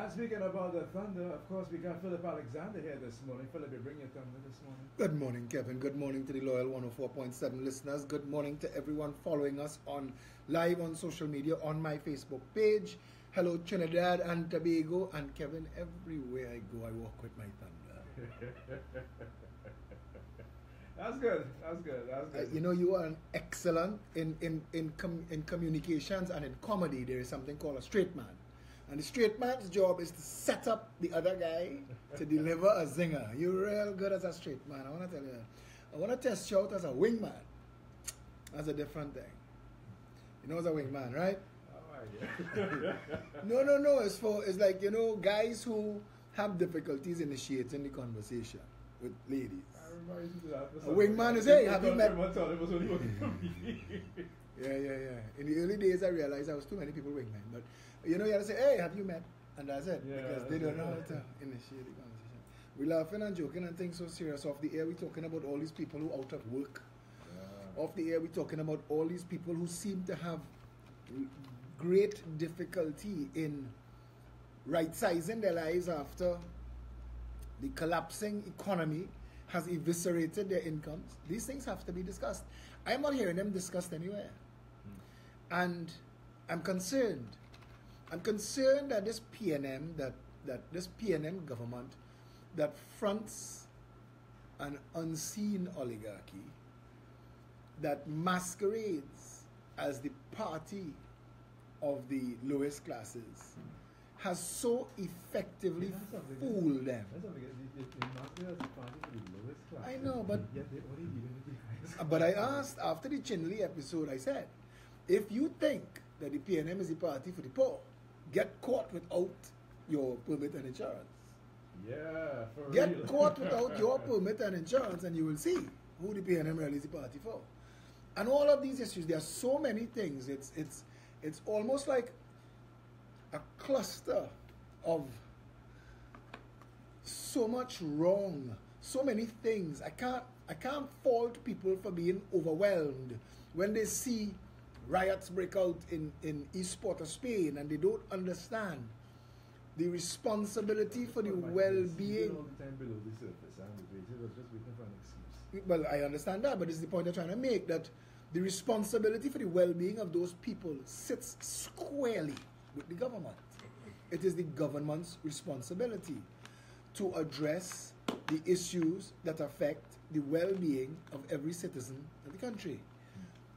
And speaking about the thunder, of course, we got Philip Alexander here this morning. Philip, you bring your thunder this morning. Good morning, Kevin. Good morning to the loyal 104.7 listeners. Good morning to everyone following us on live on social media on my Facebook page. Hello, Trinidad and Tobago. And Kevin, everywhere I go, I walk with my thunder. That's good. That's good. That's good. You know, you are an excellent in communications and in comedy. There is something called a straight man. And the straight man's job is to set up the other guy to deliver a zinger. You're real good as a straight man. I want to tell you that. I want to test you out as a wingman. That's a different thing. You know, as a wingman, right? Oh, yeah. No. It's like, you know, guys who have difficulties initiating the conversation with ladies. I remember you to that. A wingman is, hey, have you met? It was only working for me. Yeah. In the early days, I realized I was too many people wingmen. But, you know, you have to say, hey, have you met? And that's it. Yeah, because they don't know how to initiate the conversation. We're laughing and joking and things so serious. Off the air, we're talking about all these people who are out of work. Yeah. Off the air, we're talking about all these people who seem to have great difficulty in right-sizing their lives after the collapsing economy has eviscerated their incomes. These things have to be discussed. I'm not hearing them discussed anywhere. And I'm concerned. I'm concerned that this PNM, that this PNM government that fronts an unseen oligarchy that masquerades as the party of the lowest classes has so effectively fooled them. I know, but but I asked after the Chinley episode, I said, if you think that the PNM is the party for the poor, get caught without your permit and insurance. Yeah, for real. Get caught without your permit and insurance, and you will see who the PNM really is the party for. And all of these issues, there are so many things. It's almost like a cluster of so much wrong, so many things. I can't fault people for being overwhelmed when they see riots break out in East Port of Spain and they don't understand the responsibility for the well-being. All the time below the surface, and it was just waiting for an excuse. Well, I understand that, but it's the point I'm trying to make, that the responsibility for the well-being of those people sits squarely with the government. It is the government's responsibility to address the issues that affect the well-being of every citizen of the country.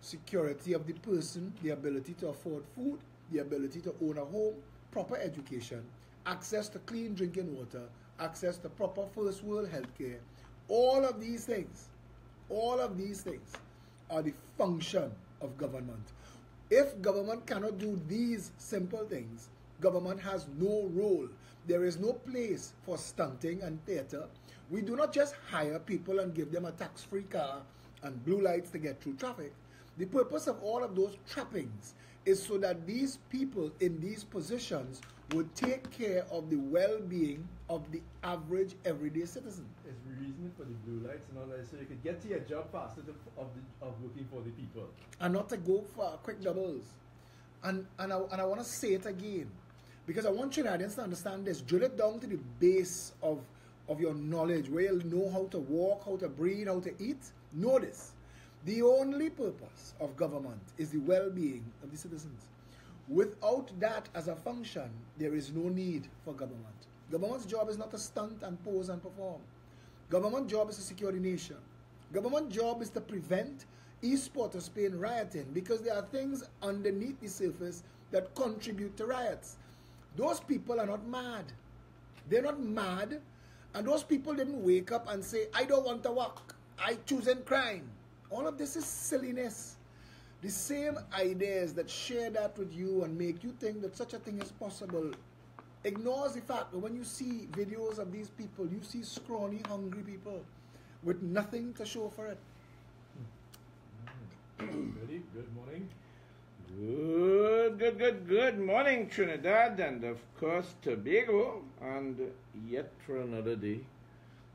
Security of the person, the ability to afford food, the ability to own a home, proper education, access to clean drinking water, access to proper first world healthcare. All of these things are the function of government. If government cannot do these simple things, government has no role. There is no place for stunting and theater. We do not just hire people and give them a tax-free car and blue lights to get through traffic. The purpose of all of those trappings is so that these people in these positions would take care of the well-being of the average everyday citizen. It's reason for the blue lights and all that, so you could get to your job faster of working for the people. And not to go for quick doubles. And I want to say it again, because I want Trinidadians to understand this. Drill it down to the base of your knowledge, where you'll know how to walk, how to breathe, how to eat. Know this. The only purpose of government is the well-being of the citizens. Without that as a function, there is no need for government. Government's job is not to stunt and pose and perform. Government's job is to secure the nation. Government's job is to prevent East Port of Spain rioting, because there are things underneath the surface that contribute to riots. Those people are not mad. They're not mad. And those people didn't wake up and say, I don't want to work. I choosing crime. All of this is silliness. The same ideas that share that with you and make you think that such a thing is possible ignores the fact that when you see videos of these people, you see scrawny, hungry people with nothing to show for it. Ready? Good morning. Good morning, Trinidad, and of course Tobago, and yet for another day,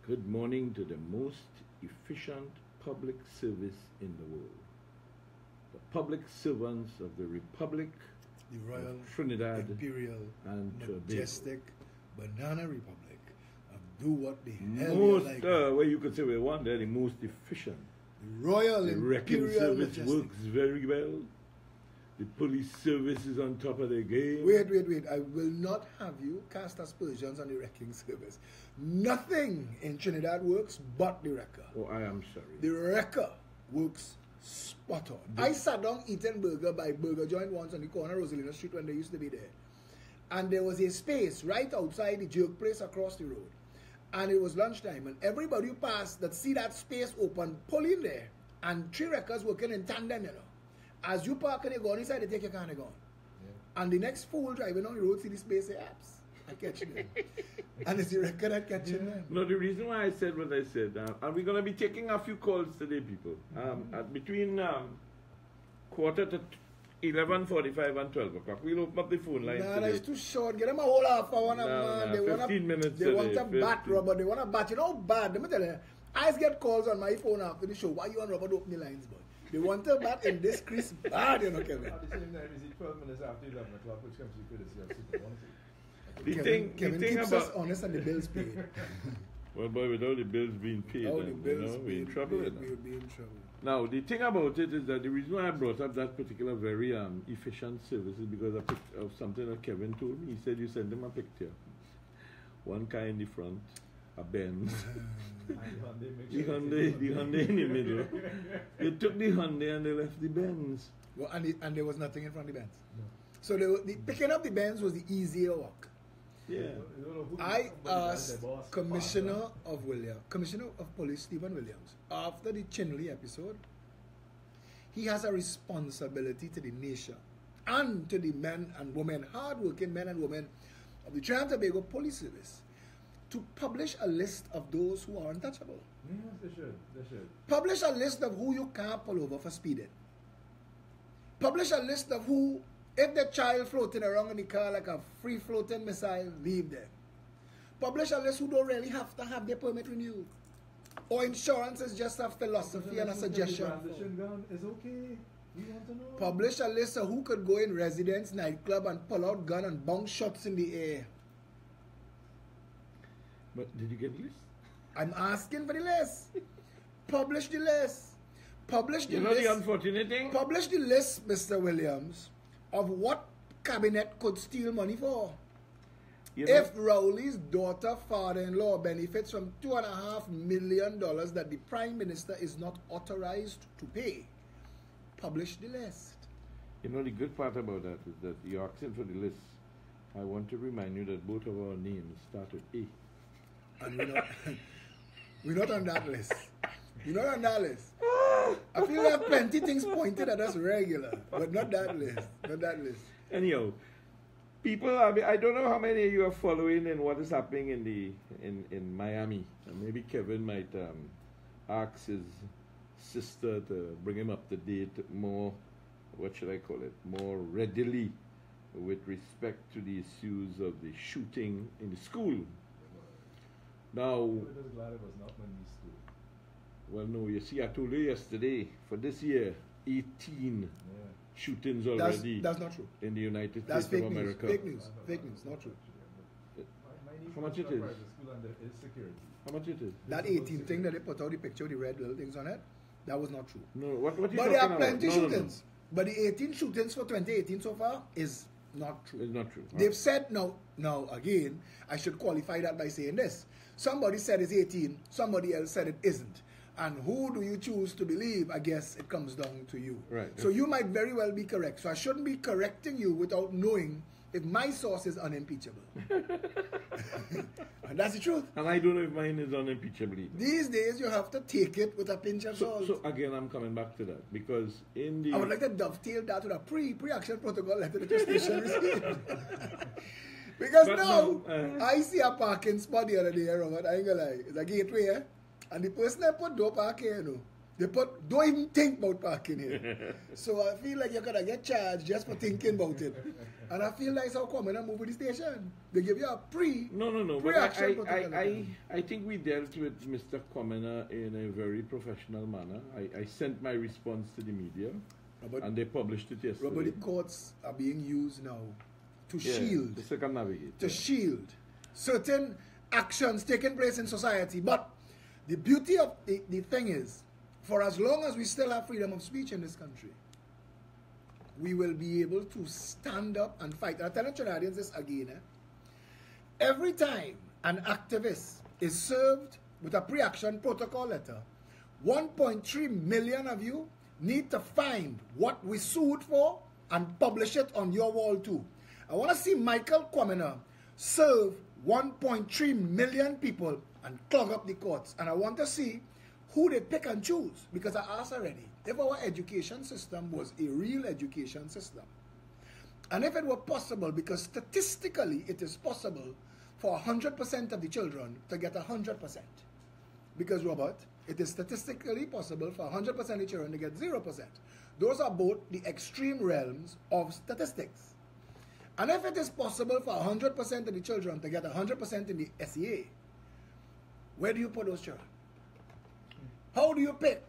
good morning to the most efficient public service in the world. The public servants of the Republic The Royal of Trinidad Imperial and Tobago. Majestic Banana Republic, do what the hell Most, you like. well, you could say we want they're the most efficient. The Royal The wrecking Imperial service Majestic. works very well. The police service is on top of their game. Wait. I will not have you cast aspersions on the wrecking service. Nothing in Trinidad works but the wrecker. Oh, I am sorry. The wrecker works spot on. I sat down eating burger by Burger Joint once on the corner of Rosalina Street when they used to be there. And there was a space right outside the jerk place across the road. And it was lunchtime. And everybody who passed that see that space open, pull in there. And 3 wreckers working in tandem, you know. As you park and you go inside, they take your car and they go. Yeah. And the next fool driving on the road see the space, say, apps. I catch them. And it's the record that catching them. No, the reason why I said what I said, and we're going to be taking a few calls today, people. At between quarter to 11:45 and 12 o'clock, we'll open up the phone line Nah, today. that's too short. Get them a whole half hour. Man. They 15 minutes They want today, a bat, 15. Robert. They want a bat. You know bad. Let me tell you. I always get calls on my phone after the show. Why you and Robert open the lines, boy? They want a bat in this crease bad, you know, Kevin. At the same time, is it 12 minutes after 11 o'clock, which comes to courtesy of Super Bounty? Kevin keeps us honest and the bills paid. Well, boy, without the bills being paid, All then, the bills we're in paid, trouble. We'll be in trouble. Now, the thing about it is that the reason why I brought up that particular very efficient service is because of something that Kevin told me. He said you send him a picture. One car in the front, a Benz. the Hyundai in the middle. They took the Hyundai and they left the Benz. Well, and there was nothing in front of the Benz. No. So picking up the Benz was the easier work. Yeah. I asked Commissioner of Police Stephen Williams after the Chinley episode. He has a responsibility to the nation and to the men and women, hard-working men and women of the Trinidad and Tobago Police Service, to publish a list of those who are untouchable. Yes, they should. Publish a list of who you can't pull over for speeding. Publish a list of who, if the child floating around in the car like a free-floating missile, leave them. Publish a list who don't really have to have their permit renewed. Or insurance is just a philosophy and a suggestion. Gun is okay. We want to know. Publish a list of who could go in residence nightclub and pull out gun and bounce shots in the air. But did you get the list? I'm asking for the list. Publish the list. Publish the You know list. the unfortunate thing? Publish the list, Mr. Williams, of what cabinet could steal money for. You know, If Rowley's daughter, father-in-law benefits from $2.5 million that the Prime Minister is not authorized to pay, publish the list. you know the good part about that is that you're asking for the list. I want to remind you that both of our names start with A. And we're not on that list. We're not on that list. I feel we have plenty things pointed at us regular, but not that list. Not that list. Anyhow, people, I don't know how many of you are following in what is happening in Miami. And maybe Kevin might ask his sister to bring him up to date more, what should I call it, more readily with respect to the issues of the shooting in the school. Now, I'm just glad it was not my niece school. well, no, you see, I told you yesterday, for this year, 18 shootings already That's not true. in the United That's States fake of news. America. Fake news. Fake news. Not true. My niece How much goes it to a is? private school and there is security. How much it is? That 18 thing that they put out the picture with the red little things on it, that was not true. No, what you But talking there are about? plenty No, shootings. But the 18 shootings for 2018 so far is not true. It's not true. They've said, now again, I should qualify that by saying this. Somebody said it's 18, somebody else said it isn't. And who do you choose to believe? I guess it comes down to you. Right. So you might very well be correct. So I shouldn't be correcting you without knowing if my source is unimpeachable. And that's the truth. And I don't know if mine is unimpeachable either. These days you have to take it with a pinch of salt. So again, I'm coming back to that because in the I would like to dovetail that with a pre-action protocol letter that the station received. Because But now, no, I see a parking spot the other day, Robert, I ain't gonna lie. It's a gateway, eh? And the person that put no parking here, no. They don't even think about parking here. So I feel like you're gonna get charged just for thinking about it. And I feel like it's how common I move with the station. They give you a No. But pre-action protocol. I think we dealt with Mr. Commoner in a very professional manner. I sent my response to the media, Robert, and they published it yesterday. Robert, the courts are being used now to Yeah, shield. to circumnavigate. To shield certain actions taking place in society. But the beauty of the thing is, for as long as we still have freedom of speech in this country, we will be able to stand up and fight. And I tell the Trinidadians this again. Every time an activist is served with a pre-action protocol letter, 1.3 million of you need to find what we sued for and publish it on your wall too. I want to see Michael Kwamina serve 1.3 million people and clog up the courts. And I want to see who they pick and choose. Because I asked already, if our education system was a real education system, and if it were possible, because statistically it is possible for 100% of the children to get 100%. Because, Robert, it is statistically possible for 100% of the children to get 0%. Those are both the extreme realms of statistics. And if it is possible for 100% of the children to get 100% in the SEA, where do you put those children? How do you pick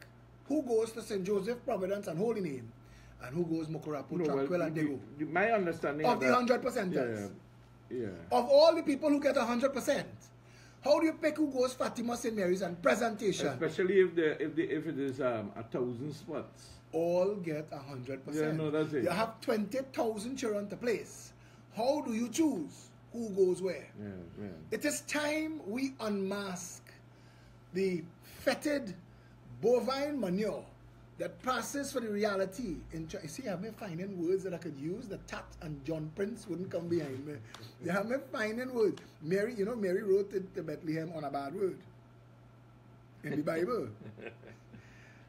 who goes to St. Joseph, Providence, and Holy Name, and who goes Mukurapu, Tranquil, and Dago? My understanding of the 100%ers. Yeah. Of all the people who get 100%, how do you pick who goes Fatima, St. Mary's, and Presentation? Especially if it is 1,000 spots. All get 100%. Yeah, no, that's it. You have 20,000 children to place. How do you choose who goes where? Yeah. It is time we unmask the fetid bovine manure that passes for the reality. You see, I've been finding words that I could use. The Tat and John Prince wouldn't come behind me. They have been finding words. Mary wrote it to Bethlehem on a bad word in the Bible.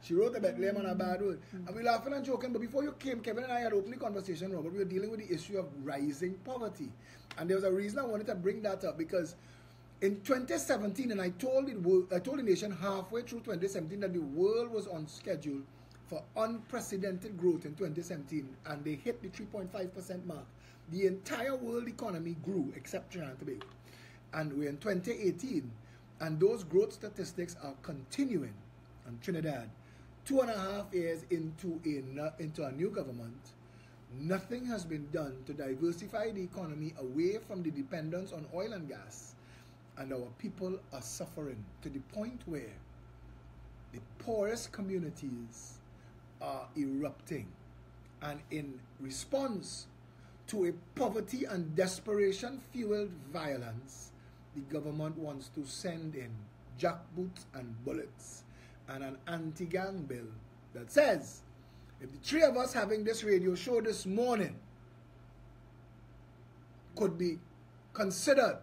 She wrote the Bethlehem on a bad word. And we're laughing and joking, but before you came, Kevin and I had opened the conversation, Robert, we were dealing with the issue of rising poverty. And there was a reason I wanted to bring that up, because in 2017, and I told the nation halfway through 2017 that the world was on schedule for unprecedented growth in 2017, and they hit the 3.5% mark. The entire world economy grew, except Trinidad and Tobago. And we're in 2018, and those growth statistics are continuing. And Trinidad, 2.5 years into a new government, nothing has been done to diversify the economy away from the dependence on oil and gas. And our people are suffering to the point where the poorest communities are erupting. And in response to a poverty and desperation-fueled violence, the government wants to send in jackboots and bullets and an anti-gang bill that says, if the three of us having this radio show this morning could be considered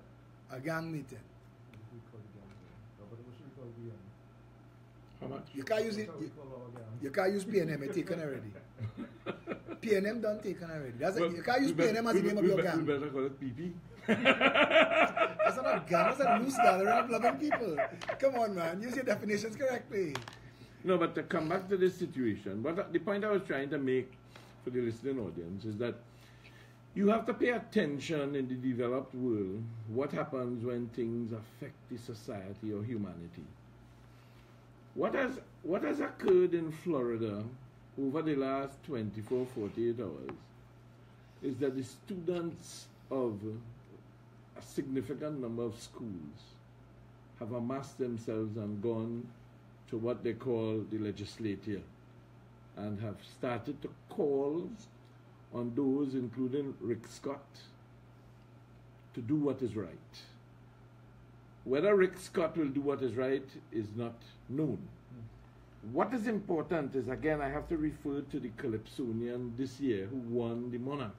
a gang meeting. How much? You can't use it. You can't use PNM. It's taken already. PNM done taken already. You can't use PNM as the name of your gang. We better call it PP. That's not a gang. That's a loose gathering of loving people. Come on, man. Use your definitions correctly. No, but to come back to this situation, the point I was trying to make for the listening audience is that you have to pay attention in the developed world what happens when things affect the society or humanity. What has occurred in Florida over the last 24, 48 hours is that the students of a significant number of schools have amassed themselves and gone to what they call the legislature and have started to call on those, including Rick Scott, to do what is right. Whether Rick Scott will do what is right is not known. What is important is, again, I have to refer to the Calypsonian this year who won the Monarch.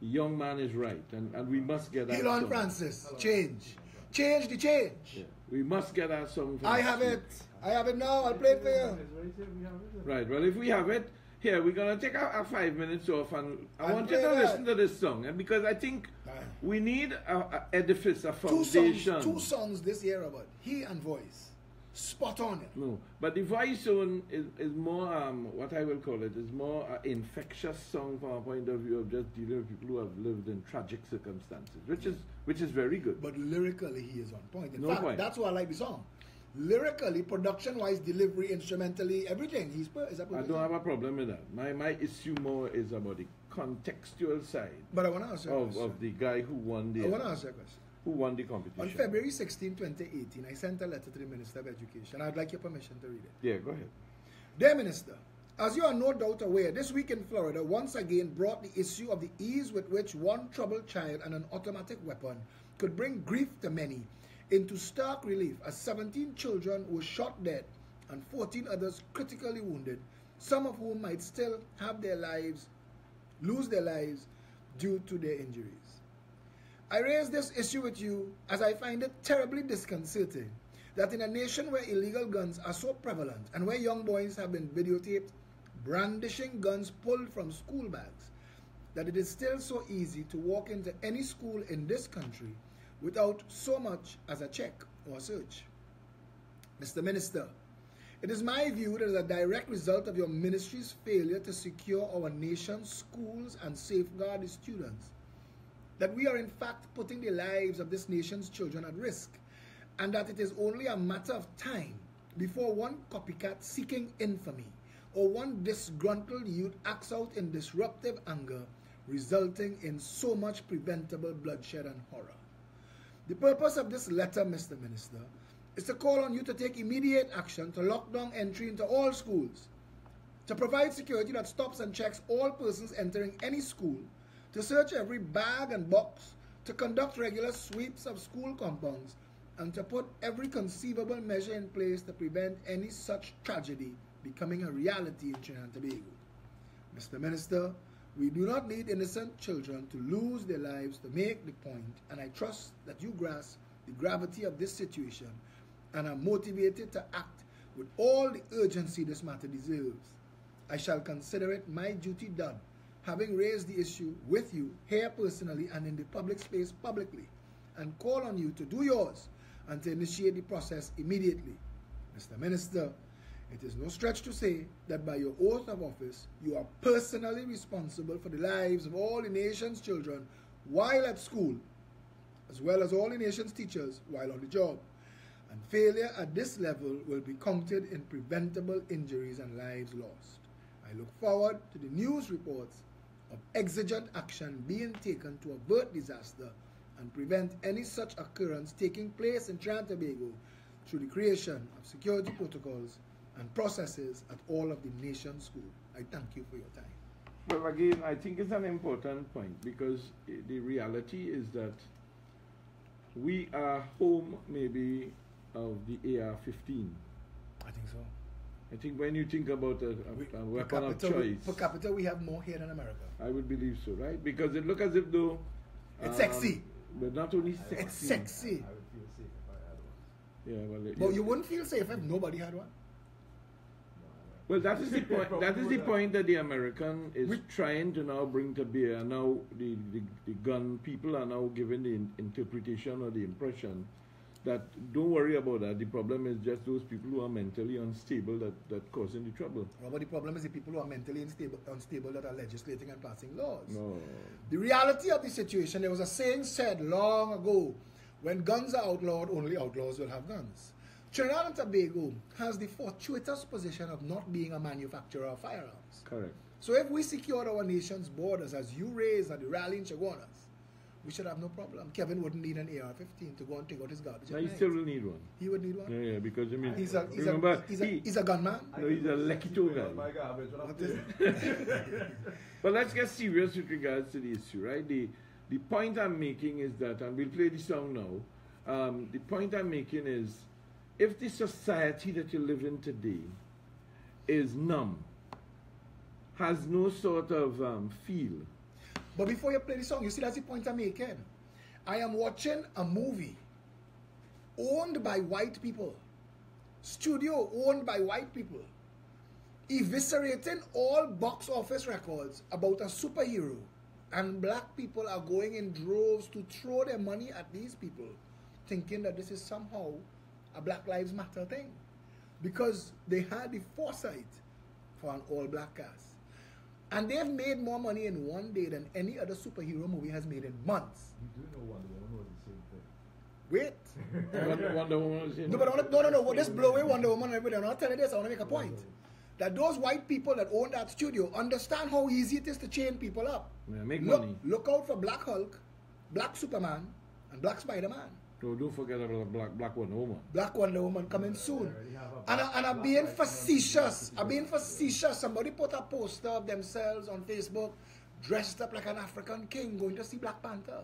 The young man is right, and we must get that Elon song. Francis, change. Change the change. Yeah. We must get our song. I have it. I have it now. I'll play it for you. Right, well, if we have it, here, we're going to take our 5 minutes off, and I want you to listen to this song, because I think we need an edifice, a foundation. Two songs this year, Robert. He and Voice. Spot on it. No, but the Voice song is more, what I will call it, is more an infectious song from a point of view of just dealing with people who have lived in tragic circumstances, which is very good. But lyrically, he is on point. In No fact, point. that's why I like the song. Lyrically, production-wise, delivery, instrumentally, everything. I don't have a problem with that. My issue more is about the contextual side But I want to ask you a question. of the guy who won the... I want to ask you a question. Who won the competition? On February 16, 2018, I sent a letter to the Minister of Education. I'd like your permission to read it. Yeah, go ahead. Dear Minister, as you are no doubt aware, this week in Florida once again brought the issue of the ease with which one troubled child and an automatic weapon could bring grief to many into stark relief as 17 children were shot dead and 14 others critically wounded, some of whom might still lose their lives due to their injuries. I raise this issue with you as I find it terribly disconcerting that in a nation where illegal guns are so prevalent and where young boys have been videotaped brandishing guns pulled from school bags, that it is still so easy to walk into any school in this country without so much as a check or search. Mr. Minister, it is my view that as a direct result of your ministry's failure to secure our nation's schools and safeguard its students, that we are in fact putting the lives of this nation's children at risk, and that it is only a matter of time before one copycat seeking infamy or one disgruntled youth acts out in disruptive anger, resulting in so much preventable bloodshed and horror. The purpose of this letter, Mr. Minister, is to call on you to take immediate action to lock down entry into all schools, to provide security that stops and checks all persons entering any school, to search every bag and box, to conduct regular sweeps of school compounds, and to put every conceivable measure in place to prevent any such tragedy becoming a reality in Trinidad and Tobago. Mr. Minister, we do not need innocent children to lose their lives to make the point, and I trust that you grasp the gravity of this situation and are motivated to act with all the urgency this matter deserves. I shall consider it my duty done, having raised the issue with you here personally and in the public space publicly, and call on you to do yours and to initiate the process immediately. Mr. Minister, it is no stretch to say that by your oath of office, you are personally responsible for the lives of all the nation's children while at school, as well as all the nation's teachers while on the job. And failure at this level will be counted in preventable injuries and lives lost. I look forward to the news reports of exigent action being taken to avert disaster and prevent any such occurrence taking place in Trinidad and Tobago through the creation of security protocols and processes at all of the nation's schools. I thank you for your time. Well, again, I think it's an important point because the reality is that we are home maybe of the AR-15. I think so. I think when you think about a weapon of choice, per capita, we have more here than America. I would believe so, right? Because it looks as if though it's sexy. But not only sexy. It's sexy. I would feel safe if I had one. Yeah, well, But you wouldn't feel safe if nobody had one. Well, that is the point. That is the point that the American is trying to now bring to bear. Now the gun people are now given the interpretation or the impression that don't worry about that. The problem is just those people who are mentally unstable that causing the trouble. Well, but the problem is the people who are mentally unstable that are legislating and passing laws. No. The reality of the situation, there was a saying said long ago, when guns are outlawed, only outlaws will have guns. Trinidad and Tobago has the fortuitous position of not being a manufacturer of firearms. Correct. So if we secured our nation's borders as you raised at the rally in Chaguanas, we should have no problem. Kevin wouldn't need an AR-15 to go and take out his garbage. Now he still will need one. He would need one? Yeah, because I mean, He's a gunman? No, he's a Lekito guy. My garbage, what I'm But let's get serious with regards to the issue, right? The point I'm making is that, and we'll play the song now, the point I'm making is, if the society that you live in today is numb, has no sort of feel. But before you play the song, you see that's the point I'm making. I am watching a movie owned by white people, studio owned by white people, eviscerating all box office records about a superhero, and black people are going in droves to throw their money at these people, thinking that this is somehow a Black Lives Matter thing, because they had the foresight for an all-black cast. And they've made more money in one day than any other superhero movie has made in months. You do know Wonder Woman was the same thing. Wait. Wonder Woman was in. No, but no. This blow away Wonder Woman and everybody. I'm not telling you this. I want to make a point. That those white people that own that studio understand how easy it is to chain people up. Yeah, make money. Look out for Black Hulk, Black Superman, and Black Spider-Man. So don't forget about Black Wonder Woman. Black Wonder Woman coming soon. Already have a And black- I'm being facetious. I'm being facetious. Somebody put a poster of themselves on Facebook dressed up like an African king going to see Black Panther.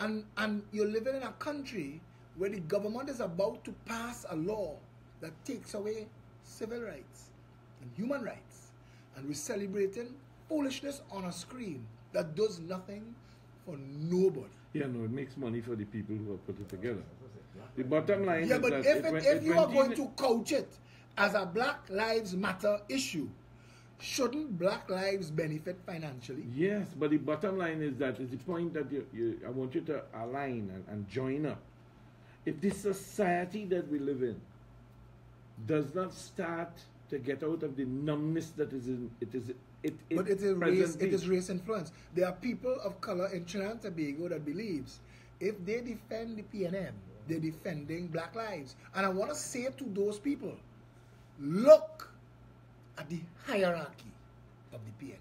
And you're living in a country where the government is about to pass a law that takes away civil rights and human rights. And we're celebrating foolishness on a screen that does nothing for nobody. Yeah, no, it makes money for the people who have put it together. The bottom line Yeah, is but that if you are went going in- to couch it as a Black Lives Matter issue, shouldn't Black lives benefit financially? Yes, but the bottom line is that is the point that I want you to align and join up. If this society that we live in does not start to get out of the numbness that is in But it is presently- race influence. There are people of color in Trinidad and Tobago that believes if they defend the PNM, they're defending Black lives. And I want to say to those people, look at the hierarchy of the PNM.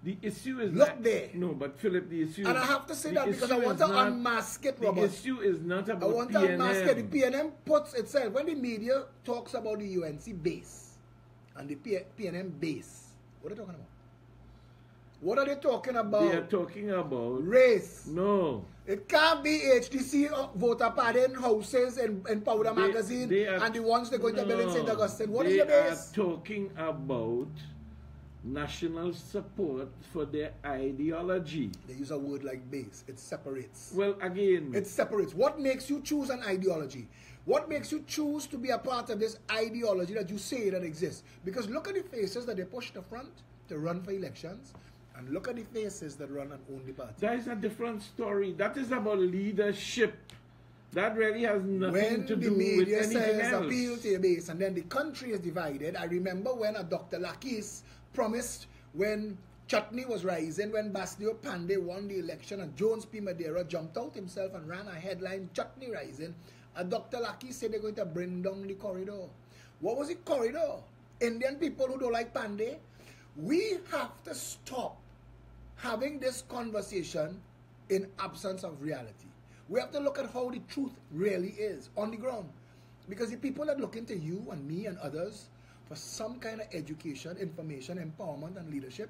The issue is Look not, there. No, but Philip, the issue. And I have to say the that because I issue want is to not- unmask it, The Robert. issue is not I about want to unmask it. The PNM. PNM puts itself, when the media talks about the UNC base and the PNM base, what are they talking about? What are they talking about? They are talking about Race. no. It can't be HDC voter pardon houses in Powder They- Magazine they are- and the ones they're going to build in St. No. Augustine. What they is your base? are talking about national support for their ideology. They use a word like base. It separates. Well, again, It separates. What makes you choose an ideology? What makes you choose to be a part of this ideology that you say that exists? Because look at the faces that they push to front to run for elections, and look at the faces that run and own the party. that is a different story. That is about leadership. That really has nothing When to the do with media anything says else. appeal to your base and then the country is divided, I remember when a Dr. Lakis promised when Chutney was rising, when Basdio Pandey won the election and Jones P. Madeira jumped out himself and ran a headline, Chutney rising, and Dr. Lakis said they're going to bring down the corridor. What was the corridor? Indian people who don't like Pandey? We have to stop having this conversation in absence of reality. We have to look at how the truth really is on the ground. Because the people that look into you and me and others for some kind of education, information, empowerment, and leadership,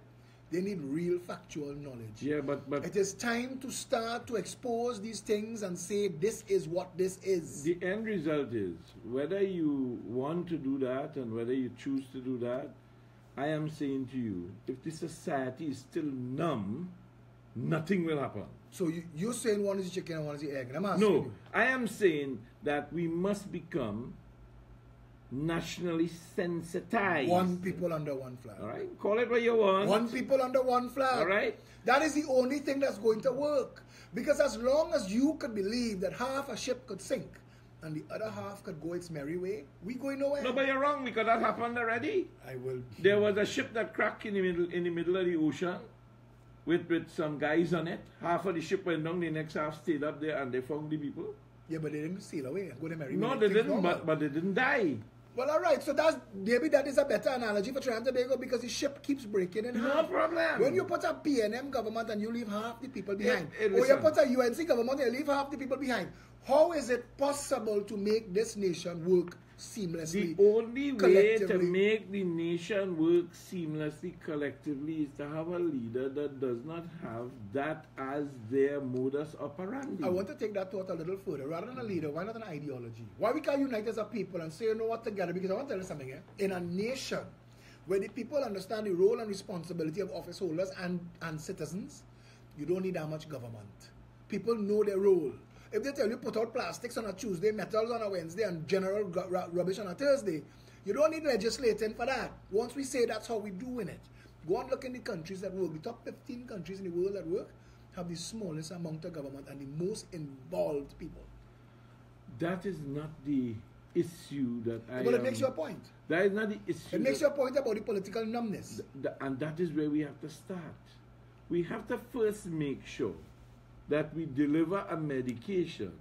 they need real factual knowledge. Yeah, but It is time to start to expose these things and say this is what this is. the end result is whether you want to do that and whether you choose to do that, I am saying to you, if the society is still numb, nothing will happen. So you're saying one is the chicken and one is the egg. And I'm asking No, you. I am saying that we must become nationally sensitized. One people under one flag. All right, call it what you want. One people under one flag. All right. That is the only thing that's going to work. Because as long as you could believe that half a ship could sink and the other half could go its merry way, we going nowhere. No, but you're wrong because that happened already. I will. There was a ship that cracked in the middle of the ocean with some guys on it. Half of the ship went down, the next half stayed up there, and they found the people. Yeah, but they didn't sail away and go to merry way. No, they Things didn't, normal. but they didn't die. Well, all right. So maybe that is a better analogy for Trinidad and Tobago because the ship keeps breaking in No half. problem. When you put a PNM government and you leave half the people behind, or you listen. put a UNC government and you leave half the people behind, how is it possible to make this nation work seamlessly? The only way to collectively? make the nation work seamlessly collectively is to have a leader that does not have that as their modus operandi. I want to take that thought a little further. Rather than a leader, why not an ideology? Why we can't unite as a people and say, you know what, together? Because I want to tell you something here. In a nation where the people understand the role and responsibility of office holders and citizens, you don't need that much government. People know their role. If they tell you put out plastics on a Tuesday, metals on a Wednesday, and general rubbish on a Thursday, you don't need legislating for that. Once we say that's how we're doing it, go and look in the countries that work. The top 15 countries in the world that work have the smallest amount of government and the most involved people. That is not the issue that I But it makes your point. That is not the issue. It makes that- your point about the political numbness. And that is where we have to start. We have to first make sure that we deliver a medication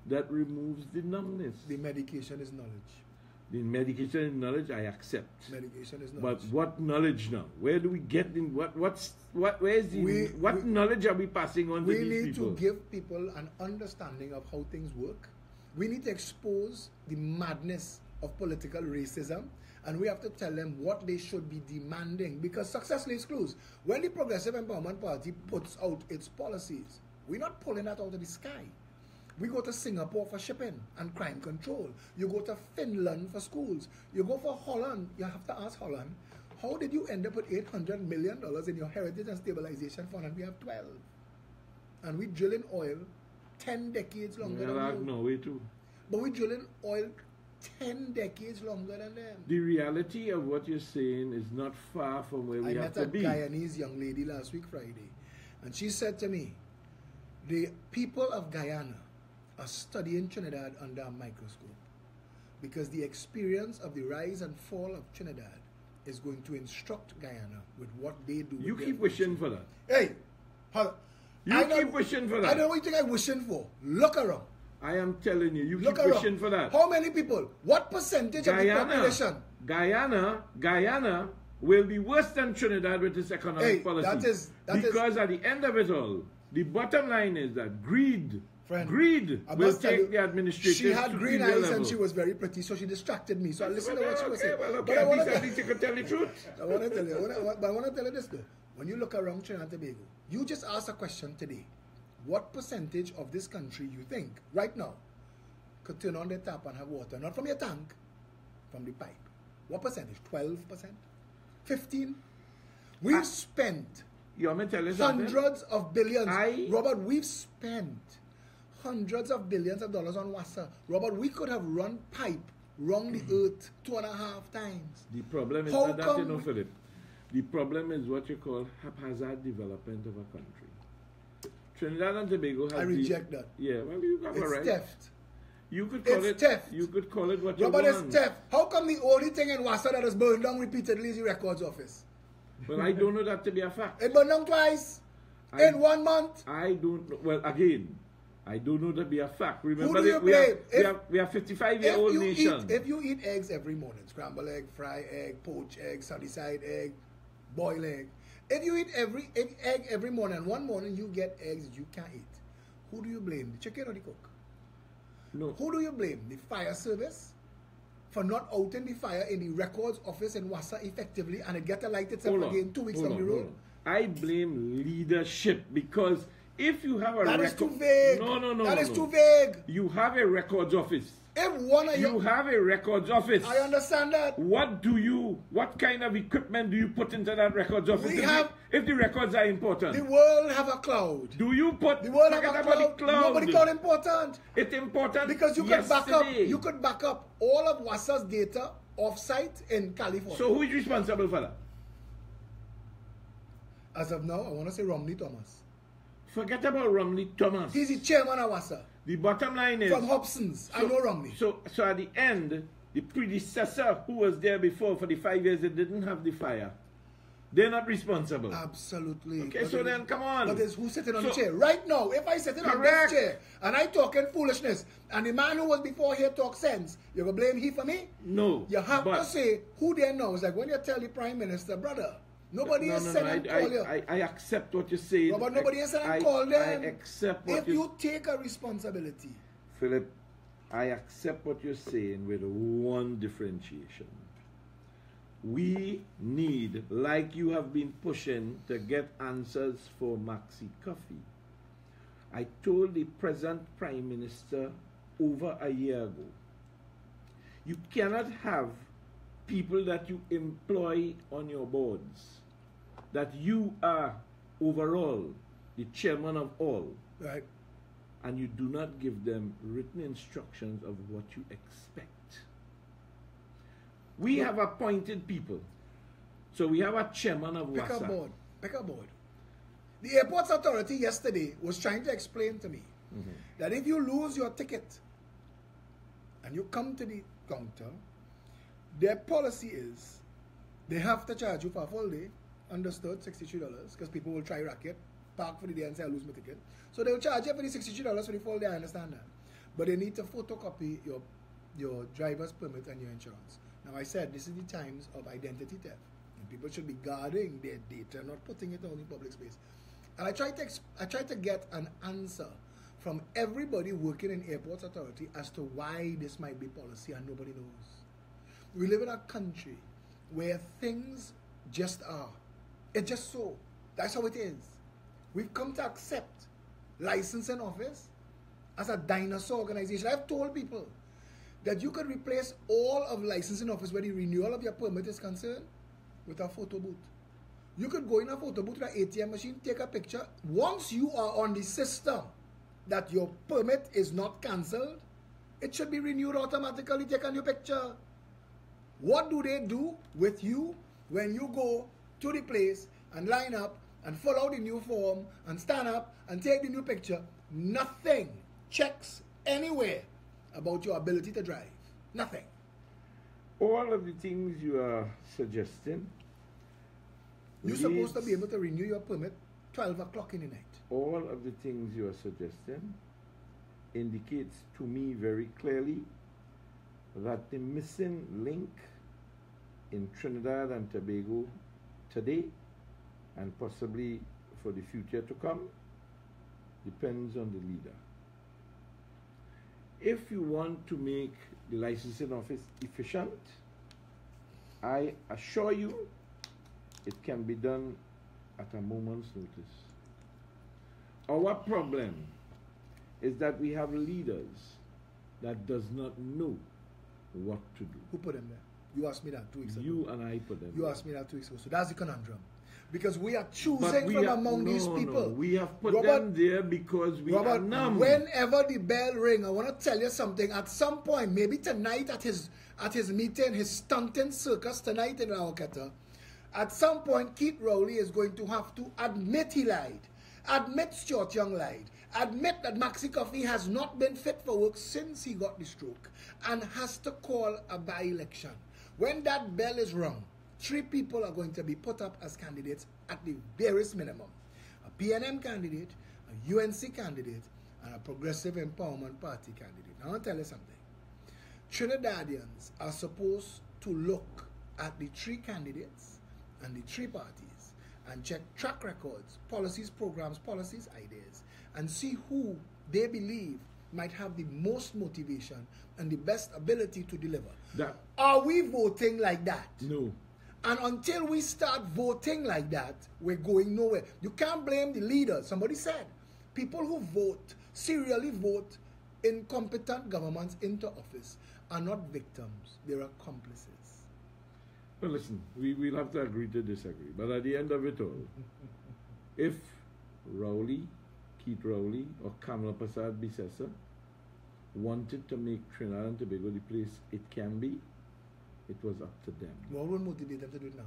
that removes the numbness. The medication is knowledge. The medication and knowledge I accept. Medication is not. But what knowledge now? Where do we get in what knowledge are we passing on to we these need people? to give people an understanding of how things work. We need to expose the madness of political racism, and we have to tell them what they should be demanding, because success leaves clues. When the Progressive Empowerment Party puts out its policies, we're not pulling that out of the sky. We go to Singapore for shipping and crime control. You go to Finland for schools. You go for Holland. You have to ask Holland, how did you end up with $800 million in your Heritage and Stabilization Fund and we have 12? And we drilling oil 10 decades longer than you. Norway too. But we drilling oil 10 decades longer than them. The reality of what you're saying is not far from where we have to be. I met a Guyanese young lady last week Friday, and she said to me, the people of Guyana are studying Trinidad under a microscope, because the experience of the rise and fall of Trinidad is going to instruct Guyana with what they do. You keep wishing for that. Hey, you keep wishing for that. I don't know what you think I'm wishing for. Look around. I am telling you, Look keep around. wishing for that. How many people? What percentage of the population? Guyana will be worse than Trinidad with its economic policy. Because at the end of it all, the bottom line is that greed will take the administration. She had green eyes level. and she was very pretty, so she distracted me. So I listened to what she was saying. Well, But I want at least you can tell the truth. I want to tell you. But I want to tell you this though. When you look around Trinidad and Tobago, you just ask a question today. What percentage of this country you think right now could turn on their tap and have water, not from your tank, from the pipe? What percentage? 12%? 15%? We've spent You want me to tell you something? hundreds of billions. Robert, we've spent hundreds of billions of dollars on WASA. Robert, we could have run pipe round the earth 2.5 times. The problem is not that, Philip. The problem is what you call haphazard development of a country. Trinidad and Tobago has I reject that. Yeah, well, you have a right. It's theft. You could call It's theft. You could call it what Robert, you want. it's theft. How come the only thing in WASA that is burned down repeatedly is the records office? Well, I don't know that to be a fact. It burned down twice in 1 month. I don't know. Well, again, I don't know that to be a fact. Remember, Who do you blame? we are 55-year-old nation. If you eat eggs every morning, scrambled egg, fry egg, poached egg, sunny side egg, boiled egg. If you eat egg every morning, and one morning you get eggs that you can't eat, who do you blame? The chicken or the cook? No. Who do you blame? The fire service for not outing the fire in the records office in WASA effectively, and it get light itself again 2 weeks down the road? I blame leadership, because if you have a That is too vague. No. That is too vague. You have a records office. If one of You have a records office. I understand that. What kind of equipment do you put into that records office if the records are important? The world have a cloud. Do you put The world have forget a about cloud. the cloud? Nobody called important. It's important Because you could back up. yesterday. You could back up all of WASA's data off-site in California. So who is responsible for that? As of now, I want to say Romney Thomas. Forget about Romney Thomas. He's the chairman of WASA. The bottom line is From Hobson's. I know Romney. So at the end, the predecessor who was there before for the 5 years that didn't have the fire, they're not responsible. Absolutely. Okay, But so then come on. But there's who's sitting on the chair? Right now, if I sitting on Correct. this chair and I talking foolishness and the man who was before here talk sense, you're going to blame he for me? No. You have to say who there now. It's like when you tell the Prime Minister, brother, nobody is saying and call you. I accept what you're saying. Robert, nobody is saying and call them. I accept what if you take a responsibility. Philip, I accept what you're saying with one differentiation. We need, like you have been pushing, to get answers for Maxi Coffee. I told the present Prime Minister over a year ago, you cannot have people that you employ on your boards, that you are overall the chairman of all, Right. and you do not give them written instructions of what you expect. We have appointed people. So we have a chairman of Pick a WASA. board. Pick a board. The Airports Authority yesterday was trying to explain to me that if you lose your ticket and you come to the counter, their policy is they have to charge you for a full day, understood, $63, because people will try racket, park for the day and say I lose my ticket. So they will charge you for the $63 for the full day, I understand that. But they need to photocopy your driver's permit and your insurance. Now I said this is the times of identity theft, and people should be guarding their data, not putting it out in public space. And I tried to get an answer from everybody working in Airports Authority as to why this might be policy, and nobody knows. We live in a country where things just are. It's just so. That's how it is. We've come to accept licensing office as a dinosaur organization. I've told people that you could replace all of licensing office where the renewal of your permit is concerned with a photo booth. You could go in a photo booth with an ATM machine, take a picture. Once you are on the system that your permit is not cancelled, it should be renewed automatically. Take a new picture. What do they do with you when you go to the place and line up and fill out the new form and stand up and take the new picture? Nothing checks anywhere about your ability to drive. Nothing. All of the things you are suggesting, You're supposed to be able to renew your permit 12 o'clock in the night. all of the things you are suggesting indicates to me very clearly that the missing link in Trinidad and Tobago today, and possibly for the future to come, depends on the leader. If you want to make the licensing office efficient, I assure you it can be done at a moment's notice. Our problem is that we have leaders that does not know what to do. Who put them there? You asked me that 2 weeks ago. You and I put them You there. asked me that 2 weeks ago. So that's the conundrum. Because we are But choosing we from have- among these no, people. no, we have put Robert, them there because we are Robert, numb. whenever the bell ring, I want to tell you something. At some point, maybe tonight at his meeting, his stunting circus tonight in Rawaketa, at some point, Keith Rowley is going to have to admit he lied. Admit Stuart Young lied. Admit that Maxi Coffee has not been fit for work since he got the stroke and has to call a by-election. When that bell is rung, 3 people are going to be put up as candidates at the barest minimum. A PNM candidate, a UNC candidate, and a Progressive Empowerment Party candidate. Now I want to tell you something. Trinidadians are supposed to look at the 3 candidates and the 3 parties and check track records, policies, programs, policies, ideas, and see who they believe might have the most motivation and the best ability to deliver. That, Are we voting like that? no. And until we start voting like that, we're going nowhere. You can't blame the leaders. Somebody said, people who vote, serially vote incompetent governments into office are not victims, they're accomplices. Well, listen, we'll have to agree to disagree. But at the end of it all, if Rowley, Keith Rowley, or Kamala Prasad Bisesa wanted to make Trinidad and Tobago the place it can be, it was up to them. What will motivate them to do it now?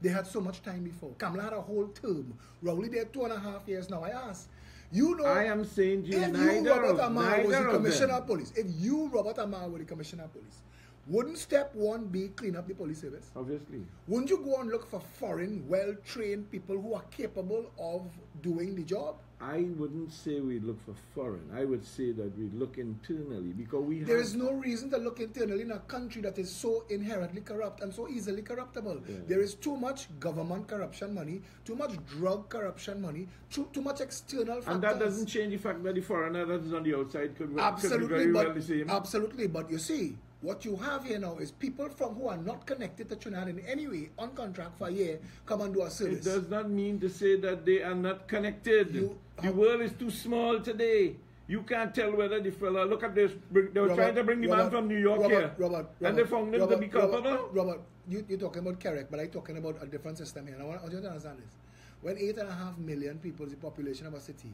They had so much time before. Kamala had a whole term. Rowley there 2.5 years now. I asked, you know, I am saying to you, if neither you, Robert of, Amar, was neither the of commissioner them. of police, if you, Robert Amar, were the commissioner of police, wouldn't step 1 be clean up the police service? Obviously. Wouldn't you go and look for foreign, well-trained people who are capable of doing the job? I wouldn't say we look for foreign. I would say that we look internally because we There have... is no reason to look internally in a country that is so inherently corrupt and so easily corruptible. Yeah. There is too much government corruption money, too much drug corruption money, too much external factors. And that doesn't change the fact that the foreigner that is on the outside could be Absolutely, very but well the same. absolutely. But you see, what you have here now is people from who are not connected to Trinidad in any way on contract for a year come and do a It service. does not mean to say that they are not connected. The world is too small today. You can't tell whether the fella, look at this, they were trying to bring the man from New York here. and they found him to be culpable. Robert, you're talking about Carrick, but I'm talking about a different system here. And I want you to understand this. When 8.5 million people is the population of a city,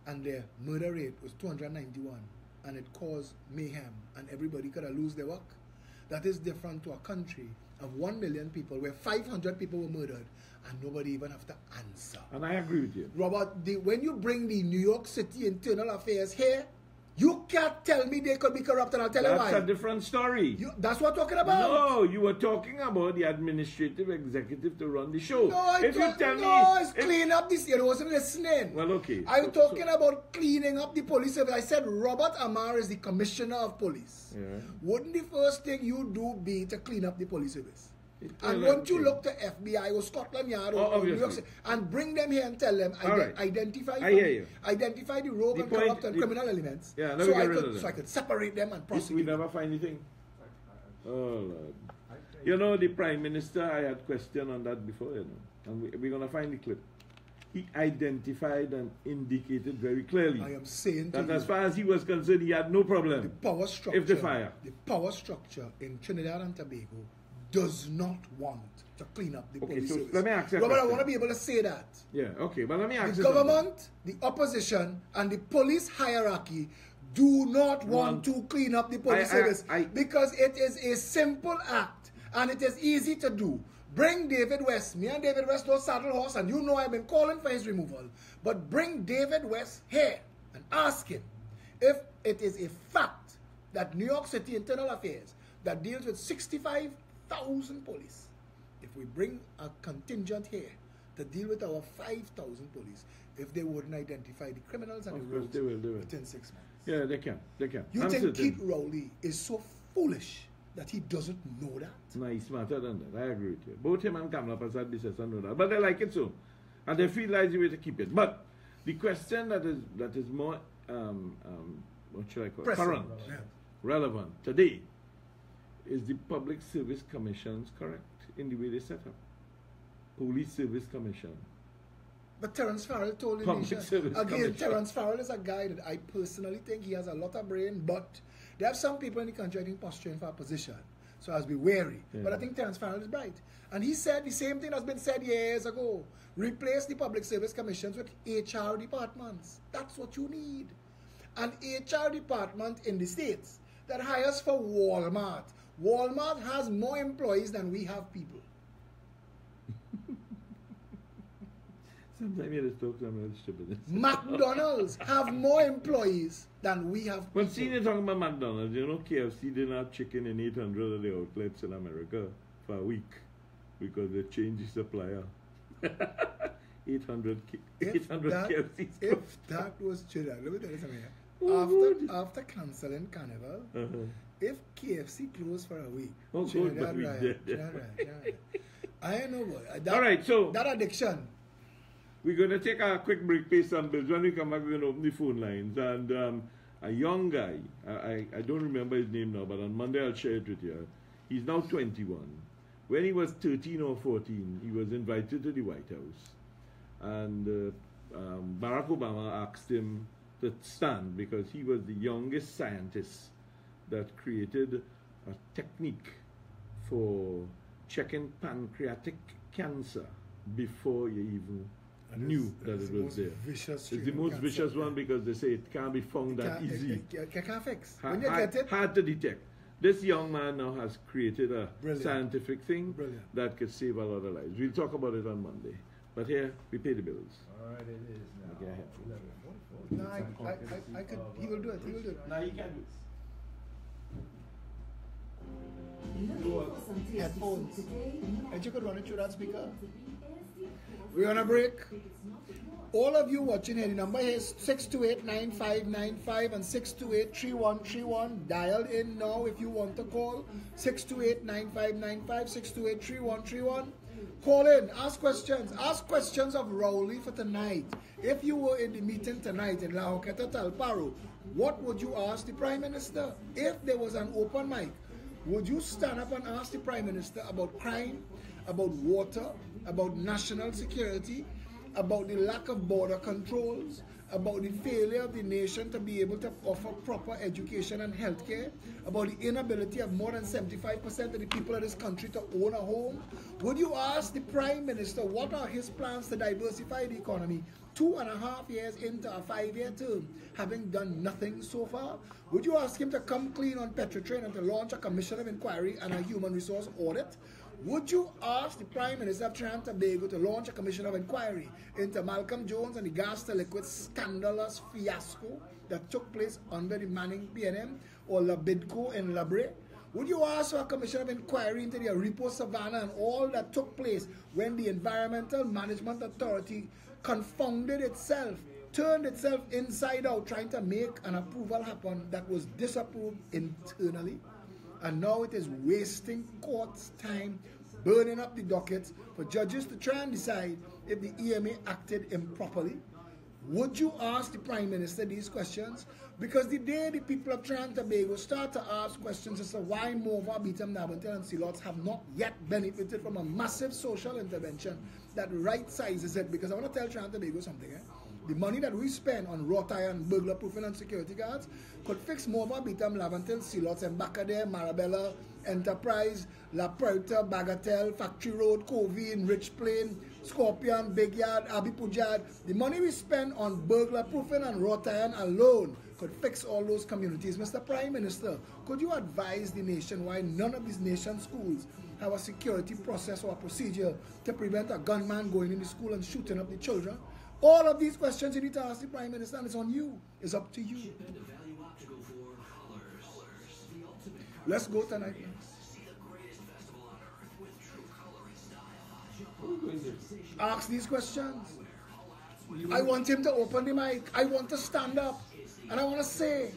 and their murder rate was 291, and it caused mayhem, and everybody could have lose their work, that is different to a country of 1 million people where 500 people were murdered, and nobody even have to answer. And I agree with you. Robert, when you bring the New York City internal affairs here, You can't tell me they could be corrupt, and I'll tell you why. That's a different story. That's what I'm talking about. No, you were talking about the administrative executive to run the show. No, it's clean up this. You wasn't listening. Well, okay. I'm talking about cleaning up the police service. I said Robert Amar is the commissioner of police. Yeah. Wouldn't the first thing you do be to clean up the police service? And won't you look to FBI or Scotland Yard or New York City and bring them here and tell them, identify the rogue and corrupt and criminal elements, so I could separate them and prosecute. We never find anything. Oh, Lord. You know, the Prime Minister, I had question on that before, you know, and we're going to find the clip. He identified and indicated very clearly I am saying that as far as he was concerned, he had no problem. The power structure, if the fire. The power structure in Trinidad and Tobago does not want to clean up the police service. Let me ask you Robert, I want to be able to say that. Yeah, okay, but let me ask you the government, the opposition, and the police hierarchy do not want to clean up the police service because it is a simple act and it is easy to do. Bring David West. Me and David West don't saddle horse, and you know I've been calling for his removal. But bring David West here and ask him if it is a fact that New York City Internal Affairs that deals with 65,000 police, if we bring a contingent here to deal with our 5,000 police, if they wouldn't identify the criminals and the rogues within 6 months. Yeah, they can. You think Keith Rowley is so foolish that he doesn't know that? No, he's smarter than that. I agree with you. Both him and Kamala Prasad business and know that. But they like it so. And they feel like the way to keep it. But the question that is more what should I call it? Current, relevant today is the Public Service Commissions correct in the way they set up? Police Service Commission. But Terence Farrell told the nation. Again, Terence Farrell is a guy that I personally think he has a lot of brain, but there are some people in the country I think posturing for a position. So I was be wary. Yeah. But I think Terence Farrell is bright. And he said the same thing that's been said years ago. Replace the Public Service Commissions with HR departments. That's what you need. An HR department in the States that hires for Walmart. Walmart has more employees than we have people. Sometimes you just talk some stupidness. McDonald's have more employees than we have people. But seeing you talking about McDonald's, you know KFC didn't have chicken in 800 of the outlets in America for a week because they changed the supplier. 800 KFCs. If that was true, let me tell you something. After cancelling Carnival, if KFC closed for a week, I know what. All right, so that addiction. We're going to take a quick break, pay some bills. When we come back, we're going to open the phone lines. And a young guy, I don't remember his name now, but on Monday I'll share it with you. He's now 21. When he was 13 or 14, he was invited to the White House. And Barack Obama asked him to stand because he was the youngest scientist that created a technique for checking pancreatic cancer before you even knew that it was there. It's the most vicious one because they say it can't be found that easy. Can't fix. When you get it, hard to detect. This young man now has created a scientific thing that could save a lot of lives. We'll talk about it on Monday. But here, we pay the bills. All right, it is now. Okay, I could. He will do it. He will do it. Now you can do it. Headphones. And you could run it through that speaker. We're on a break. All of you watching here, the number is 628-9595 and 628-3131. Dial in now if you want to call. 628-9595, 628-3131. Call in, ask questions. Ask questions of Rowley for tonight. If you were in the meeting tonight in La Joqueta Talparo, what would you ask the Prime Minister? If there was an open mic, would you stand up and ask the Prime Minister about crime, about water, about national security, about the lack of border controls, about the failure of the nation to be able to offer proper education and health care, about the inability of more than 75% of the people of this country to own a home? Would you ask the Prime Minister what are his plans to diversify the economy 2.5 years into a 5-year term, having done nothing so far? Would you ask him to come clean on Petrotrain and to launch a commission of inquiry and a human resource audit? Would you ask the Prime Minister of Trinidad and Tobago to launch a commission of inquiry into Malcolm Jones and the gas to liquid scandalous fiasco that took place under the Manning PNM or Labidco in Labre? Would you ask for a commission of inquiry into the Arepo Savannah and all that took place when the Environmental Management Authority confounded itself, turned itself inside out, trying to make an approval happen that was disapproved internally? And now it is wasting courts' time, burning up the dockets for judges to try and decide if the EMA acted improperly? Would you ask the Prime Minister these questions? Because the day the people of Trinidad and Tobago start to ask questions as to why Morvah, Beetham, Navantel and Sea Lots have not yet benefited from a massive social intervention that right sizes it, because I want to tell Trinidad and Tobago something. The money that we spend on wrought iron, burglar proofing and security guards could fix Morvah, Beetham, Navantel, Sea Lots, Embacadere, Marabella, Enterprise, La Puerta, Bagatelle, Factory Road, Covine, Rich Plain, Scorpion, Big Yard, Abbey Pujad. The money we spend on burglar proofing and wrought iron alone could fix all those communities. Mr. Prime Minister, could you advise the nation why none of these nation schools have a security process or a procedure to prevent a gunman going into school and shooting up the children? All of these questions you need to ask the Prime Minister, and it's on you. It's up to you. Let's go tonight. Ask these questions. I want him to open the mic. I want to stand up. And I want to say,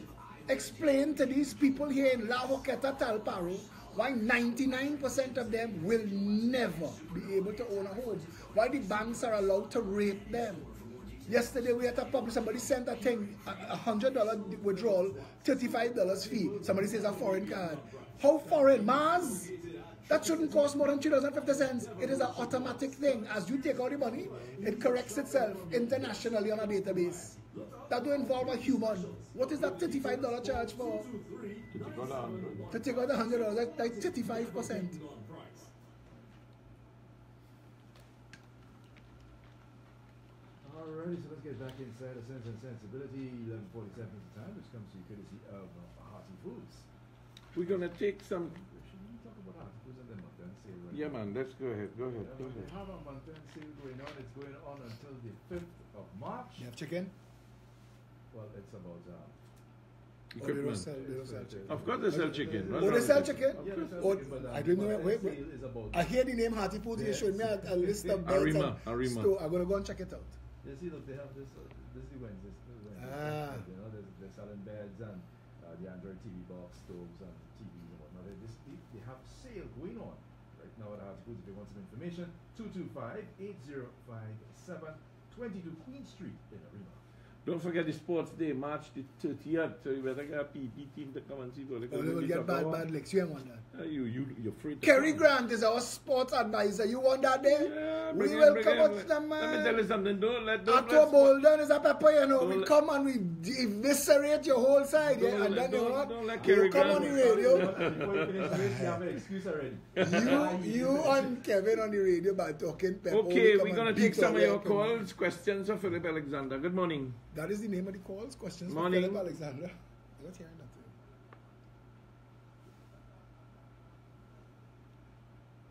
explain to these people here in La Boqueta, Talparo, why 99% of them will never be able to own a home. Why the banks are allowed to rape them. Yesterday we had a public, somebody sent a thing, $100 withdrawal, $35 fee. Somebody says a foreign card. How foreign? Mars? That shouldn't cost more than $3.50. It is an automatic thing. As you take out the money, it corrects itself internationally on a database. That don't involve a human. What is that $35 charge for? To take out $100, that's 35%. Alrighty, so let's get back inside of Sense and Sensibility. 11:47 is the time, which comes to you courtesy of Hearty Foods. We're going to take some... Should we talk about Hearty Foods and then month-end sale? Right Yeah, now? man, let's go ahead. Go ahead. Go They ahead. have a month-end sale going on. It's going on until the 5th of March. You have chicken? Well, it's about... Equipment. They don't sell chicken. Of course they sell chicken. Oh, they sell chicken? Yeah, they sell Oh, chicken, but I didn't know. month-end Wait. sale is about... I hear the name Hearty Foods. You Yeah. showed me a list of birds Arima. store. I'm going to go and check it out. You see, look, they have this is the Wednesday. Ah. You know, they're selling beds and the Android TV box, stoves and TVs and whatnot. They have sale going on right now at Hearty Foods. If you want some information, 225-8057, 22 Queen Street in Arima. Don't forget the sports day, March the 30th. So you better get a PP team to come and see what Oh, they will get bad legs. You ain't want that. You're free to Kerry come. Grant is our sports advisor. You want that there? Yeah, We bring will him, come bring out him. to them, Let me man. tell you something. Don't Atto Bolden is a pepper, you know. Don't We let- come and we eviscerate your whole side, yeah. And then you know what? don't let You Kerry come on the Grant- radio. Before you finish this, you have an excuse already. You and Kevin on the radio by talking pepper. Okay, come we're and going to beat take some our of your record. calls, questions of Philip Alexander. Good morning. That is the name of the calls. Questions Morning. for Philip Alexander. I'm not hearing that.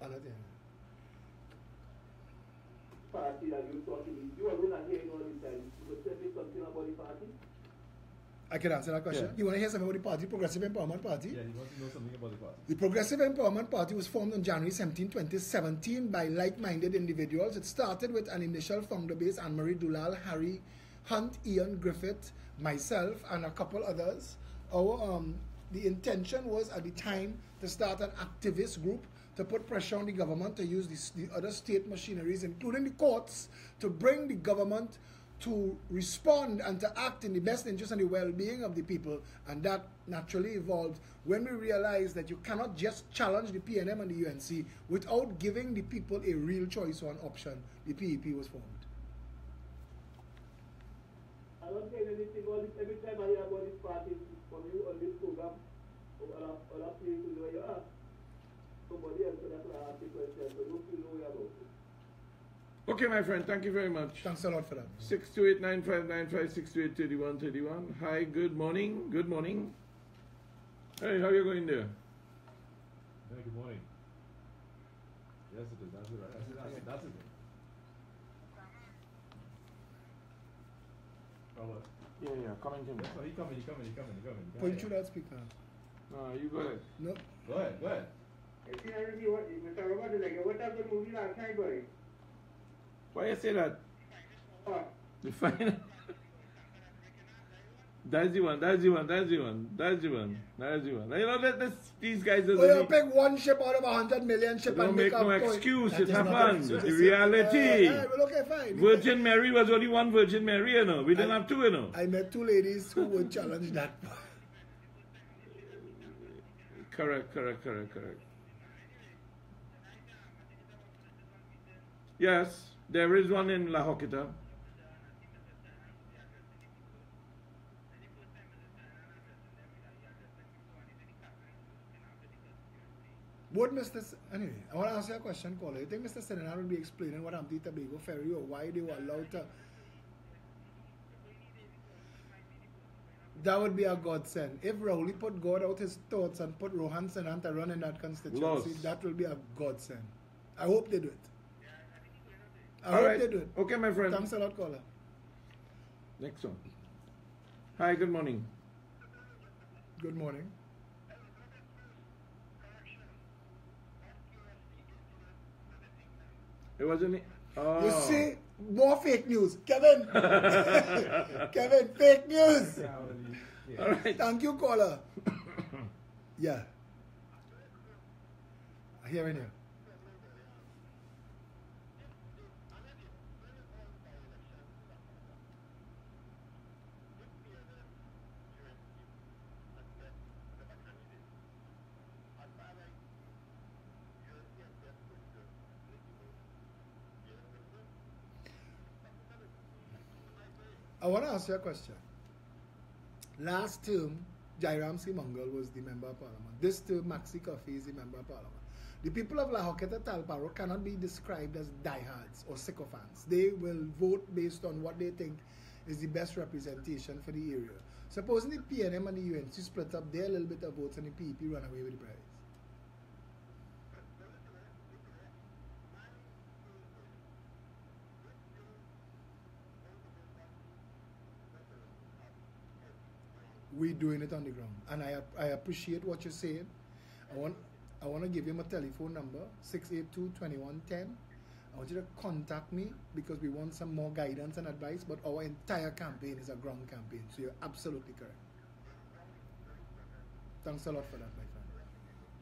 I'm not hearing Party that you talking, you alone are hearing all the time. You could tell me something about the party? I can answer that question. Yeah. You want to hear something about the party, Progressive Empowerment Party? Yeah, he wants to know something about the party. The Progressive Empowerment Party was formed on January 17, 2017 by like-minded individuals. It started with an initial founder base, Anne-Marie Dulal, Harry Hunt, Ian Griffith, myself, and a couple others. The intention was at the time to start an activist group to put pressure on the government to use the other state machineries, including the courts, to bring the government to respond and to act in the best interest and the well-being of the people. And that naturally evolved when we realized that you cannot just challenge the PNM and the UNC without giving the people a real choice or an option. The PEP was formed. I don't hear anything. Every time I hear about this party from you on this program, or other places where you are, somebody else, so that's why I ask the question. So don't feel no way about it. Okay, my friend, thank you very much. Thanks a lot for that. 628-9595-628-3131. Hi, good morning. Good morning. Hey, how you going there? Hey, good morning. Yes, it is. That's it. Right. That's it. Oh, Yeah, coming to me. Yes, no, he coming. Point through that speaker. No, you go ahead. No. Go ahead. Mr. Robert, what happened to the movie last night, boy? Why you say that? What? The final. That's the one. You know, these guys are Oh, you pick one ship out of 100 million ship don't and make make no up excuse. That It is not happened. excuse. The reality. Well, okay, fine. Virgin Mary was only one Virgin Mary, you know. We didn't have two, you know. I met two ladies who would challenge that. Correct. Yes, there is one in La Hoqueta. Would anyway, I want to ask you a question, caller. You think Mr. Senator will be explaining what happened to Tobago Ferry or why they were allowed to? That would be a godsend. If Rowley put God out his thoughts and put Rohan Senan to run in that constituency, that will be a godsend. I hope they do it. I hope they do it. Okay, my friend. Thanks a lot, caller. Next one. Hi, good morning. Good morning. It wasn't. Oh. You see, more fake news. Kevin! Kevin, fake news! Yeah. All right. Thank you, caller. Yeah. I hear you. I want to ask you a question. Last term, Jairam C. Mangal was the Member of Parliament. This term, Maxi Coffee is the Member of Parliament. The people of La Hoqueta Talparo cannot be described as diehards or sycophants. They will vote based on what they think is the best representation for the area. Supposing the PNM and the UNC split up their little bit of votes and the PEP run away with the prize. We're doing it on the ground, and I appreciate what you're saying. I want to give you my telephone number, 682-2110. I want you to contact me because we want some more guidance and advice, but our entire campaign is a ground campaign, so you're absolutely correct. Thanks a lot for that,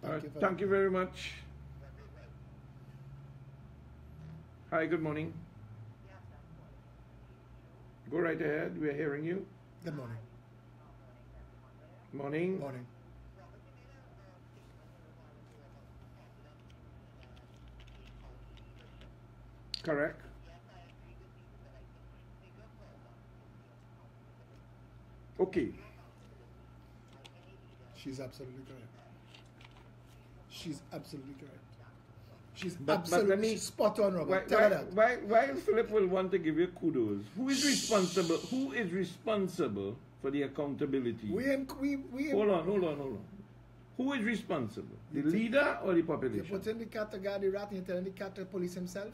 my friend. Thank you very much. Hi, good morning. Go right ahead. We're hearing you. Good morning. Morning. Morning. Correct. Okay. She's absolutely correct. She's absolutely correct. She's But absolutely let me- spot on, Robert. Tell her that. Why Philip will want to give you kudos? Who is responsible? Who is responsible for the accountability? Hold on. Who is responsible? The leader or the You population? put in the cat to guard the rat and you're telling the cat to police himself.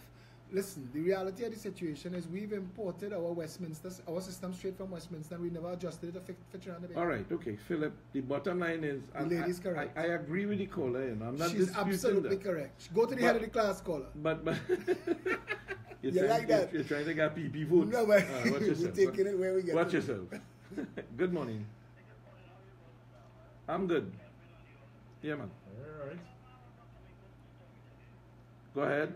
Listen, the reality of the situation is we've imported our system straight from Westminster, and we never adjusted it to fit around the baby. All right, okay, Philip. The bottom line is, The lady's correct. I agree with the caller. You know, I'm not She's disputing absolutely that. correct. Go to the head of the class, caller. But You like that? You're trying to get PP votes. No, but Watch we're yourself. taking it where we get Watch it. yourself. Good morning. I'm good. Yeah, man. All right. Go ahead.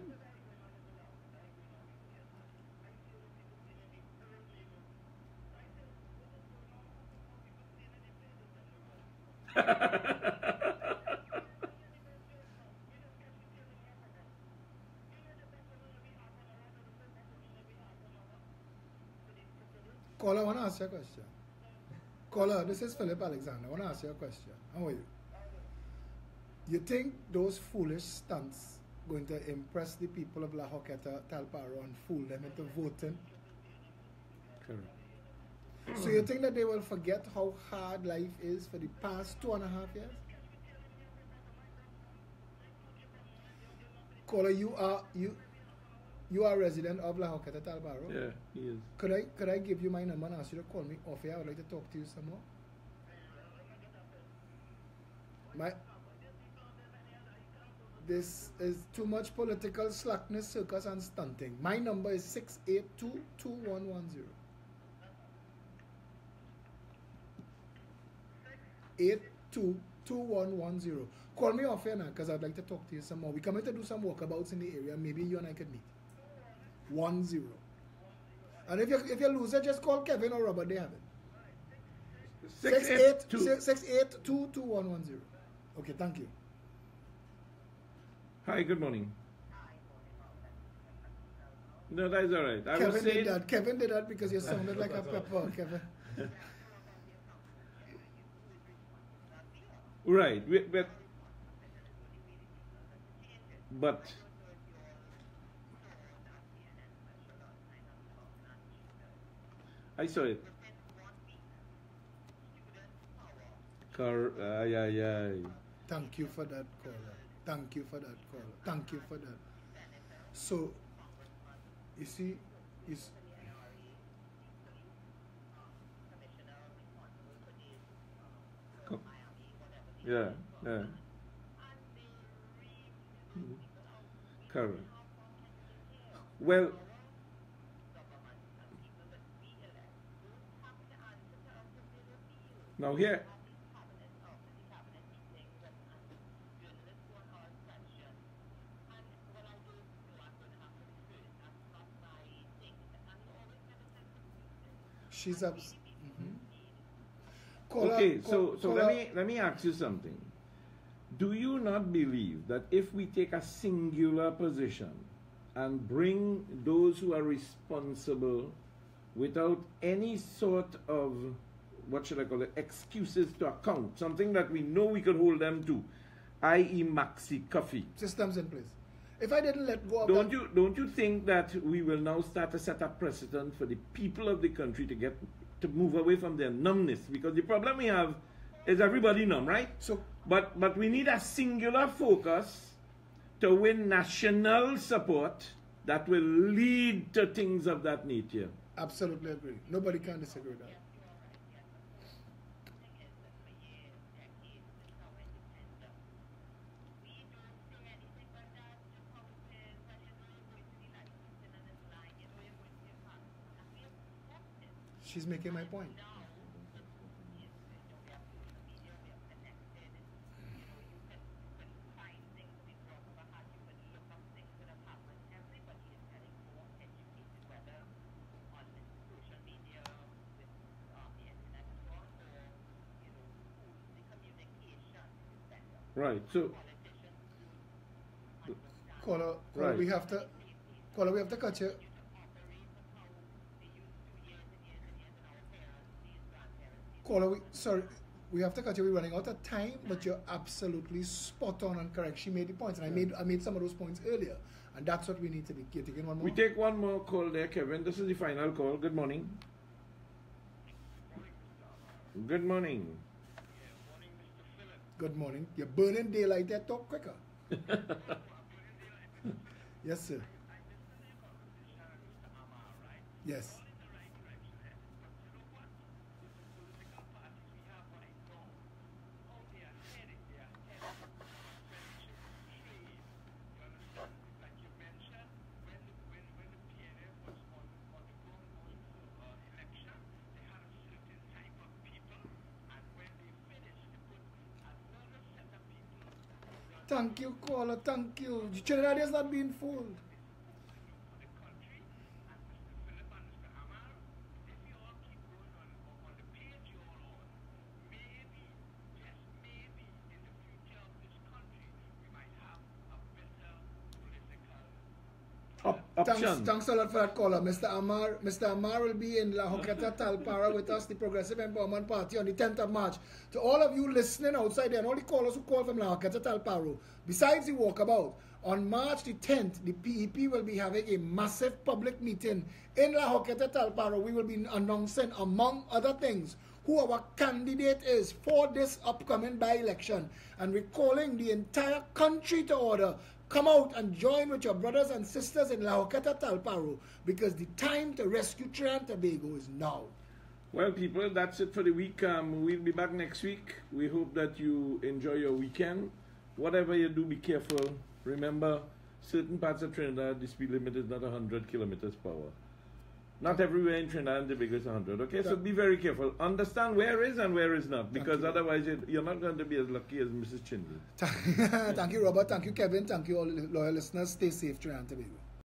Caller, I want to ask you a question. Caller, this is Philip Alexander. I want to ask you a question. How are you? You think those foolish stunts going to impress the people of La Hoqueta, Talparo, and fool them into voting? Correct. So you think that they will forget how hard life is for the past 2.5 years? Caller, You are a resident of La Joqueta Talbaro? Yeah, he is. Could I give you my number and ask you to call me off here? I would like to talk to you some more. This is too much political slackness, circus, and stunting. My number is 682-2110. 82-2110. Call me off here now because I'd like to talk to you some more. We're coming to do some walkabouts in the area. Maybe you and I could meet. 10. And if you lose it, just call Kevin or Robert. They have it. 682-2110. Okay, thank you. Hi, good morning. No, that's all right. Kevin did that because you sounded like a pepper, Kevin. Right, but I saw it. Yeah. Thank you for that, caller. Thank you for that, caller. Thank you for that. So, you see, yeah. Correct. Well, now here. She's up. Okay, so let me ask you something. Do you not believe that if we take a singular position and bring those who are responsible without any sort of, what should I call it, excuses to account, something that we know we could hold them to, i.e. Maxi Coffee. Systems in place. If I didn't let go of don't you think that we will now start to set a precedent for the people of the country to move away from their numbness? Because the problem we have is everybody numb, right? But we need a singular focus to win national support that will lead to things of that nature. Absolutely agree. Nobody can disagree with that. She's making my point. Right. So, caller, right. we have to cut you. Caller, we have to cut you. We're running out of time, but you're absolutely spot on and correct. She made the points, and I made some of those points earlier, and that's what we need to be taking one more. We take one more call there, Kevin. This is the final call. Good morning. Good morning. Good morning. You're burning daylight there. Talk quicker. Yes, sir. Yes. Thank you, caller. Thank you. Trinidad is not being fooled. Thanks a lot for that caller, Mr. Amar. Mr. Amar will be in La Joqueta Talpara with us, the Progressive Empowerment Party, on the 10th of March. To all of you listening outside there, and all the callers who call from La Joqueta Talparo, besides the walkabout, on March the 10th, the PEP will be having a massive public meeting in La Joqueta Talparo. We will be announcing, among other things, who our candidate is for this upcoming by-election, and we're calling the entire country to order. come out and join with your brothers and sisters in La Joqueta Talparo, because the time to rescue Trinidad and Tobago is now. Well, people, that's it for the week. We'll be back next week. We hope that you enjoy your weekend. Whatever you do, be careful. Remember, certain parts of Trinidad, the speed limit is not 100 kilometers per hour. Not everywhere in Trinidad and Tobago is 100, okay? So be very careful. Understand where is and where is not, because otherwise you're not going to be as lucky as Mrs. Chindley. Thank you, Robert. Thank you, Kevin. Thank you, all loyal listeners. Stay safe, Trinidad and Tobago.